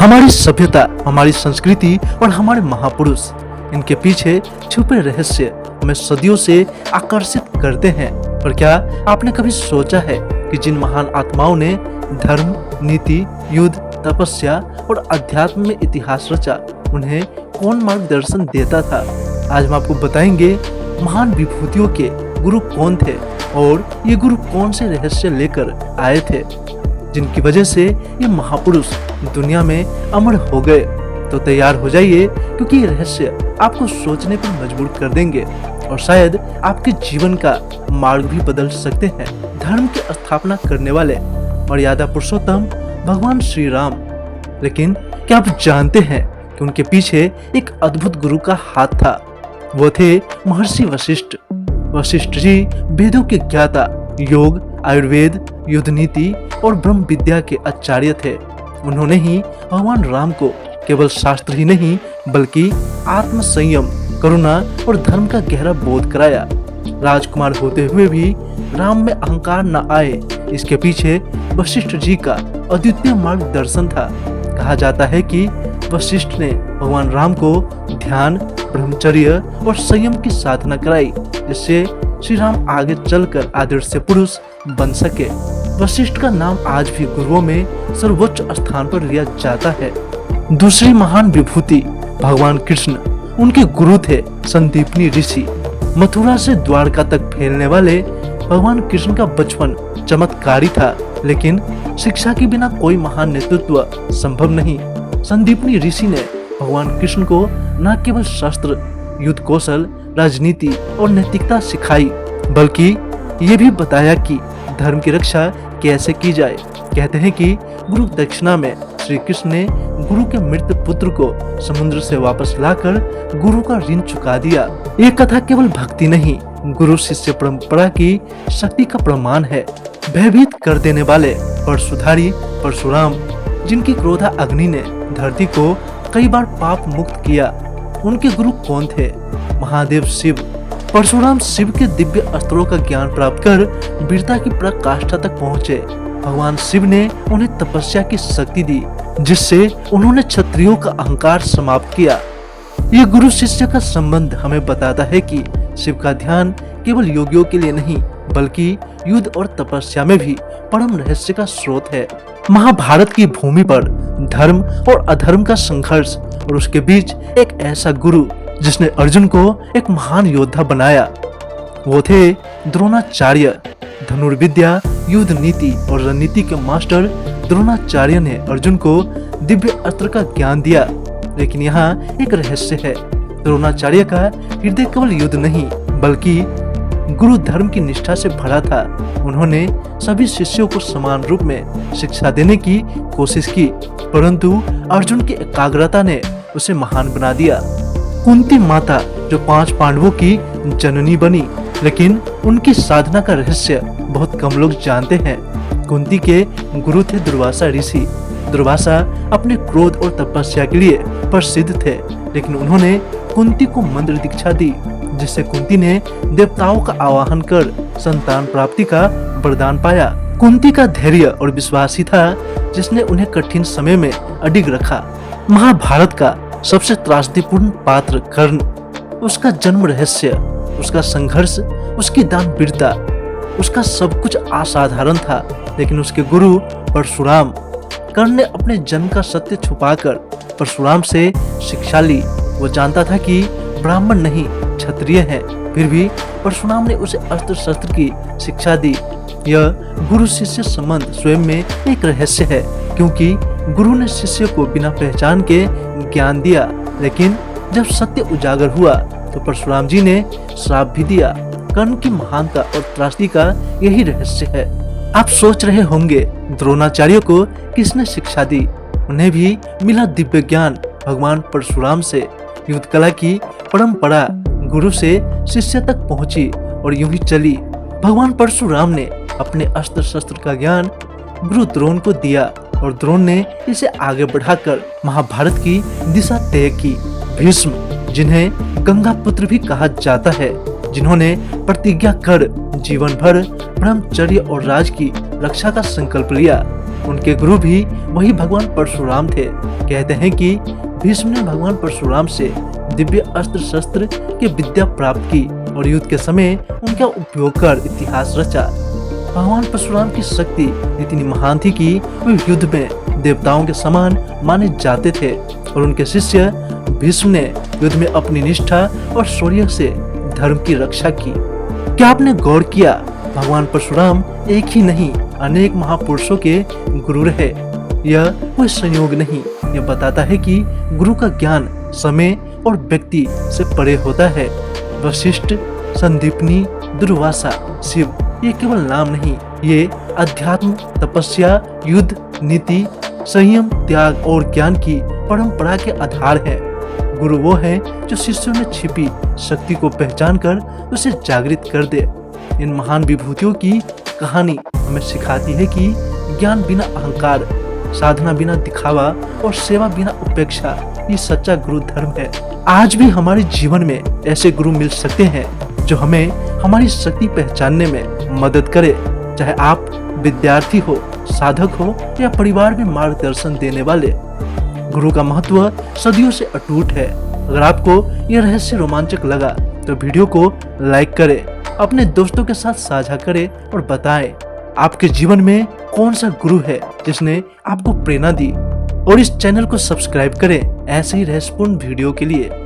हमारी सभ्यता, हमारी संस्कृति और हमारे महापुरुष, इनके पीछे छुपे रहस्य हमें सदियों से आकर्षित करते हैं। पर क्या आपने कभी सोचा है कि जिन महान आत्माओं ने धर्म, नीति, युद्ध, तपस्या और अध्यात्म में इतिहास रचा, उन्हें कौन मार्गदर्शन देता था? आज हम आपको बताएंगे महान विभूतियों के गुरु कौन थे और ये गुरु कौन से रहस्य लेकर आए थे, जिनकी वजह से ये महापुरुष दुनिया में अमर हो गए। तो तैयार हो जाइए, क्योंकि ये रहस्य आपको सोचने पर मजबूर कर देंगे और शायद आपके जीवन का मार्ग भी बदल सकते हैं। धर्म की स्थापना करने वाले मर्यादा पुरुषोत्तम भगवान श्री राम। लेकिन क्या आप जानते हैं कि उनके पीछे एक अद्भुत गुरु का हाथ था? वो थे महर्षि वशिष्ठ। वशिष्ठ जी वेदों के ज्ञाता, योग, आयुर्वेद, युद्ध नीति और ब्रह्म विद्या के आचार्य थे। उन्होंने ही भगवान राम को केवल शास्त्र ही नहीं बल्कि आत्म संयम, करुणा और धर्म का गहरा बोध कराया। राजकुमार होते हुए भी राम में अहंकार न आए, इसके पीछे वशिष्ठ जी का अद्वितीय मार्गदर्शन था। कहा जाता है कि वशिष्ठ ने भगवान राम को ध्यान, ब्रह्मचर्य और संयम की साधना कराई, जिससे श्री राम आगे चलकर आदर्श पुरुष बन सके। वशिष्ठ का नाम आज भी गुरुओं में सर्वोच्च स्थान पर लिया जाता है। दूसरी महान विभूति भगवान कृष्ण। उनके गुरु थे संदीपनी ऋषि। मथुरा से द्वारका तक फैलने वाले भगवान कृष्ण का बचपन चमत्कारी था, लेकिन शिक्षा के बिना कोई महान नेतृत्व संभव नहीं। संदीपनी ऋषि ने भगवान कृष्ण को न केवल शस्त्र, युद्ध कौशल, राजनीति और नैतिकता सिखाई, बल्कि ये भी बताया कि धर्म की रक्षा कैसे की जाए। कहते हैं कि गुरु दक्षिणा में श्री कृष्ण ने गुरु के मृत पुत्र को समुद्र से वापस लाकर गुरु का ऋण चुका दिया। ये कथा केवल भक्ति नहीं, गुरु शिष्य परंपरा की शक्ति का प्रमाण है। भयभीत कर देने वाले परशुधारी परशुराम, जिनकी क्रोधा अग्नि ने धरती को कई बार पाप मुक्त किया, उनके गुरु कौन थे? महादेव शिव। परशुराम शिव के दिव्य अस्त्रों का ज्ञान प्राप्त कर वीरता की पराकाष्ठा तक पहुँचे। भगवान शिव ने उन्हें तपस्या की शक्ति दी, जिससे उन्होंने क्षत्रियों का अहंकार समाप्त किया। ये गुरु शिष्य का संबंध हमें बताता है कि शिव का ध्यान केवल योगियों के लिए नहीं, बल्कि युद्ध और तपस्या में भी परम रहस्य का स्रोत है। महाभारत की भूमि पर धर्म और अधर्म का संघर्ष और उसके बीच एक ऐसा गुरु जिसने अर्जुन को एक महान योद्धा बनाया, वो थे द्रोणाचार्य। धनुर्विद्या, युद्ध नीति और रणनीति के मास्टर द्रोणाचार्य ने अर्जुन को दिव्य अस्त्र का ज्ञान दिया। लेकिन यहाँ एक रहस्य है। द्रोणाचार्य का हृदय केवल युद्ध नहीं बल्कि गुरु धर्म की निष्ठा से भरा था। उन्होंने सभी शिष्यों को समान रूप में शिक्षा देने की कोशिश की, परंतु अर्जुन की एकाग्रता ने उसे महान बना दिया। कुंती माता, जो 5 पांडवों की जननी बनी, लेकिन उनकी साधना का रहस्य बहुत कम लोग जानते हैं। कुंती के गुरु थे दुर्वासा ऋषि। दुर्वासा अपने क्रोध और तपस्या के लिए प्रसिद्ध थे, लेकिन उन्होंने कुंती को मंत्र दीक्षा दी, जिससे कुंती ने देवताओं का आवाहन कर संतान प्राप्ति का वरदान पाया। कुंती का धैर्य और विश्वास ही था जिसने उन्हें कठिन समय में अडिग रखा। महाभारत का सबसे त्रासदीपूर्ण पात्र कर्ण, उसका जन्म रहस्य, उसका संघर्ष, उसकी दानवीरता, उसका सब कुछ असाधारण था। लेकिन उसके गुरु परशुराम। कर्ण ने अपने जन्म का सत्य छुपाकर परशुराम से शिक्षा ली। वो जानता था कि ब्राह्मण नहीं क्षत्रिय है, फिर भी परशुराम ने उसे अस्त्र शस्त्र की शिक्षा दी। यह गुरु शिष्य संबंध स्वयं में एक रहस्य है, क्योंकि गुरु ने शिष्य को बिना पहचान के ज्ञान दिया, लेकिन जब सत्य उजागर हुआ तो परशुराम जी ने श्राप भी दिया। कर्ण की महानता और त्रासदी का यही रहस्य है। आप सोच रहे होंगे द्रोणाचार्य को किसने शिक्षा दी? उन्हें भी मिला दिव्य ज्ञान भगवान परशुराम से। युद्ध कला की परंपरा गुरु से शिष्य तक पहुंची और यूं ही चली। भगवान परशुराम ने अपने अस्त्र शस्त्र का ज्ञान गुरु द्रोण को दिया और द्रोण ने इसे आगे बढ़ाकर महाभारत की दिशा तय की। भीष्म, जिन्हें गंगा पुत्र भी कहा जाता है, जिन्होंने प्रतिज्ञा कर जीवन भर ब्रह्मचर्य और राज की रक्षा का संकल्प लिया। उनके गुरु भी वही भगवान परशुराम थे। कहते हैं कि भीष्म ने भगवान परशुराम से दिव्य अस्त्र शस्त्र की विद्या प्राप्त की और युद्ध के समय उनका उपयोग कर इतिहास रचा। भगवान परशुराम की शक्ति इतनी महान थी कि वे युद्ध में देवताओं के समान माने जाते थे और उनके शिष्य भीष्म ने युद्ध में अपनी निष्ठा और शौर्य से धर्म की रक्षा की। क्या आपने गौर किया, भगवान परशुराम एक ही नहीं अनेक महापुरुषों के गुरु रहे। यह कोई संयोग नहीं, यह बताता है कि गुरु का ज्ञान समय और व्यक्ति से परे होता है। वशिष्ठ, संदीपनी, दुर्वासा, शिव ये केवल नाम नहीं, ये अध्यात्म, तपस्या, युद्ध, नीति, संयम, त्याग और ज्ञान की परंपरा के आधार है। गुरु वो है जो शिष्यों में छिपी शक्ति को पहचान कर उसे जागृत कर दे। इन महान विभूतियों की कहानी हमें सिखाती है कि ज्ञान बिना अहंकार, साधना बिना दिखावा और सेवा बिना उपेक्षा ये सच्चा गुरु धर्म है। आज भी हमारे जीवन में ऐसे गुरु मिल सकते हैं जो हमें हमारी शक्ति पहचानने में मदद करे, चाहे आप विद्यार्थी हो, साधक हो या परिवार में मार्गदर्शन देने वाले। गुरु का महत्व सदियों से अटूट है। अगर आपको यह रहस्य रोमांचक लगा तो वीडियो को लाइक करें, अपने दोस्तों के साथ साझा करें और बताएं आपके जीवन में कौन सा गुरु है जिसने आपको प्रेरणा दी। और इस चैनल को सब्सक्राइब करें ऐसे ही रहस्यपूर्ण वीडियो के लिए।